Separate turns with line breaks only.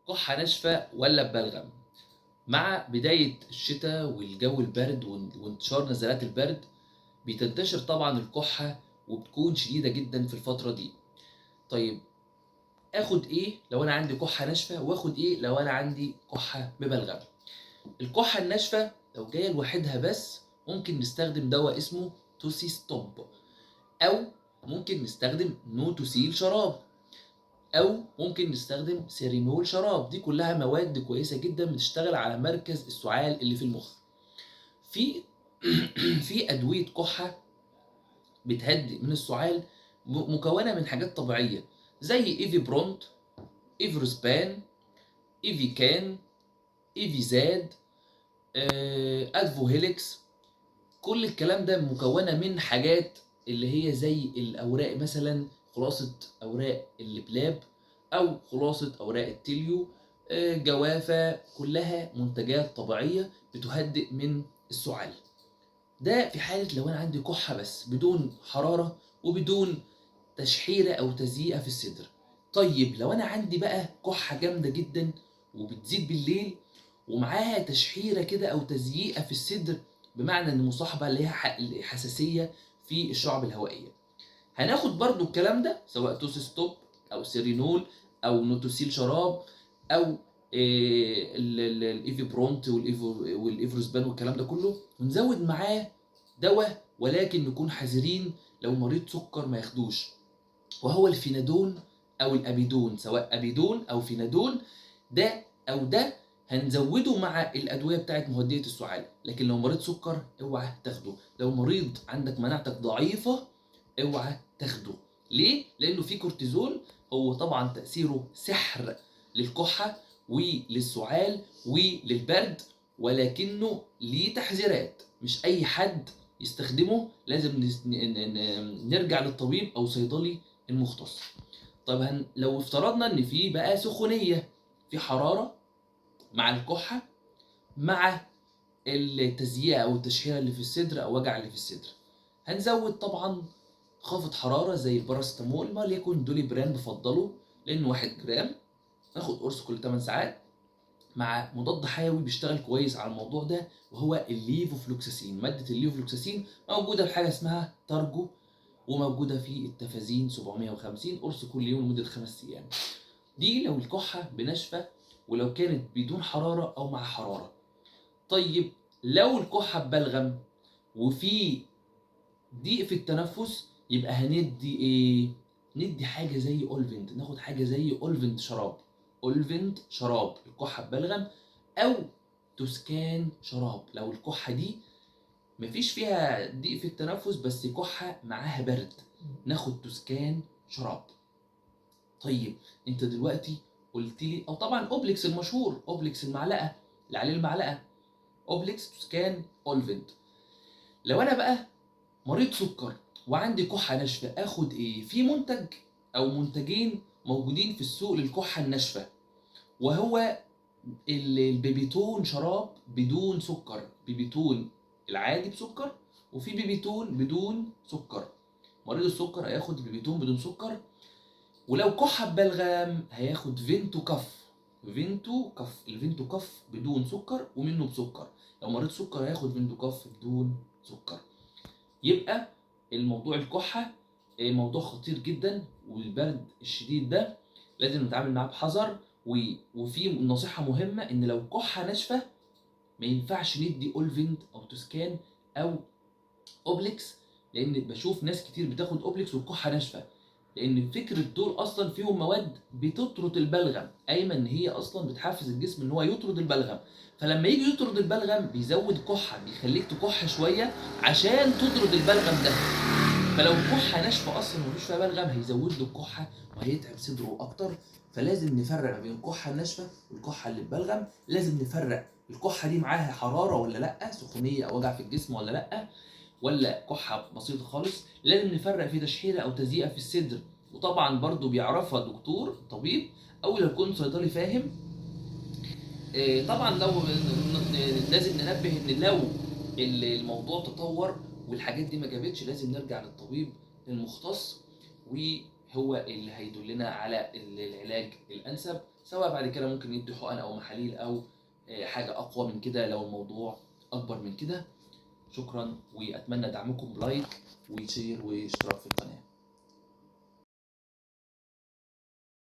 كحة ناشفة ولا ببلغم؟ مع بداية الشتاء والجو البارد وانتشار نزلات البرد بتنتشر طبعا الكحة وبتكون شديدة جدا في الفترة دي. طيب اخد ايه لو انا عندي كحة ناشفة واخد ايه لو انا عندي كحة ببلغم؟ الكحة الناشفة لو جاية لوحدها بس ممكن نستخدم دواء اسمه توسي ستوب، او ممكن نستخدم نوتوسيل شراب، او ممكن نستخدم سيرينول شراب. دي كلها مواد كويسه جدا بتشتغل على مركز السعال اللي في المخ. في في ادويه كحه بتهدئ من السعال مكونه من حاجات طبيعيه زي ايفي برونت، ايفروسبان، ايفي كان، ايفي زاد، ادفوهيليكس. كل الكلام ده مكونه من حاجات اللي هي زي الاوراق، مثلا خلاصه اوراق اللبلاب او خلاصه اوراق التليو، جوافه، كلها منتجات طبيعيه بتهدئ من السعال. ده في حاله لو انا عندي كحه بس بدون حراره وبدون تشحيره او تزييقه في الصدر. طيب لو انا عندي بقى كحه جامده جدا وبتزيد بالليل ومعاها تشحيره كده او تزييقه في الصدر، بمعنى ان مصاحبه ليها حساسيه في الشعب الهوائيه، هناخد برضو الكلام ده سواء توس ستوب او سيرينول او نوتوسيل شراب او الايفي برونت والايفروسبان والكلام ده كله، ونزود معاه دواء، ولكن نكون حذرين لو مريض سكر ما ياخدوش، وهو الفينادون او الابيدون، سواء ابيدون او فينادون. ده او ده هنزوده مع الادويه بتاعت مهدئه السعال، لكن لو مريض سكر اوعى تاخده. لو مريض عندك مناعتك ضعيفه اوعى تاخده. ليه؟ لانه في كورتيزون، هو طبعا تاثيره سحر للكحه وللسعال وللبرد، ولكنه ليه تحذيرات، مش اي حد يستخدمه، لازم نرجع للطبيب او صيدلي المختص. طب لو افترضنا ان في بقى سخونيه، في حراره مع الكحه مع التزييق او التشهيره اللي في الصدر او وجع اللي في الصدر، هنزود طبعا خافض حراره زي الباراستامول، ما ليكن دوليبران بفضله لانه 1 جرام، ناخد قرص كل 8 ساعات مع مضاد حيوي بيشتغل كويس على الموضوع ده، وهو الليفوفلوكساسين. ماده الليفوفلوكساسين موجوده في حاجه اسمها تارجو، وموجوده في التفازين 750 قرص كل يوم لمده 5 ايام. دي لو الكحه بنشفه ولو كانت بدون حراره او مع حراره. طيب لو الكحه ببلغم وفي ضيق في التنفس، يبقى هندي ايه؟ ندي حاجه زي اولفنت، ناخد حاجه زي اولفنت شراب، اولفنت شراب الكحه ببلغم، او توسكان شراب لو الكحه دي مفيش فيها ضيق في التنفس بس كحه معاها برد، ناخد توسكان شراب. طيب انت دلوقتي قلت لي، او طبعا اوبليكس المشهور، اوبليكس المعلقه اللي عليه المعلقه، اوبليكس، توسكان، اولفنت. لو انا بقى مريض سكر وعندي كحه ناشفه اخد ايه؟ في منتج او منتجين موجودين في السوق للكحه الناشفه، وهو البيبيتون شراب بدون سكر، بيبيتون العادي بسكر وفي بيبيتون بدون سكر. مريض السكر هياخد بيبيتون بدون سكر، ولو كحه ببلغم هياخد فينتو كف. فينتو كف، الفينتو كف بدون سكر ومنه بسكر. لو مريض سكر هياخد فينتو كف بدون سكر. يبقى الموضوع الكحة موضوع خطير جدا، والبرد الشديد ده لازم نتعامل معاه بحذر. وفي نصيحة مهمة، ان لو كحة ناشفة ما ينفعش ندي اولفنت او توسكان او اوبليكس، لان بشوف ناس كتير بتاخد اوبليكس والكحة ناشفة، لان فكرة دول اصلا فيهم مواد بتطرد البلغم، قايمة ان هي اصلا بتحفز الجسم ان هو يطرد البلغم، فلما يجي يطرد البلغم بيزود كحة، بيخليك تكح شوية عشان تطرد البلغم ده. فلو الكحه ناشفه اصلا ومفيش فيها بلغم هيزود له الكحه وهيتعب صدره اكتر. فلازم نفرق ما بين الكحه الناشفه والكحه اللي ببلغم. لازم نفرق الكحه دي معاها حراره ولا لا، سخونيه او وجع في الجسم ولا لا، ولا كحه بسيطه خالص. لازم نفرق في تشحيره او تزييقه في الصدر، وطبعا برضو بيعرفها دكتور طبيب او لو كنت صيدلي فاهم. طبعا لو لازم ننبه ان لو الموضوع تطور والحاجات دي ما جابتش، لازم نرجع للطبيب المختص، وهو اللي هيدلنا على العلاج الانسب. سواء بعد كده ممكن يدي حقن او محاليل او حاجه اقوى من كده لو الموضوع اكبر من كده. شكرا، واتمنى دعمكم بلايك وشير واشتراك في القناه.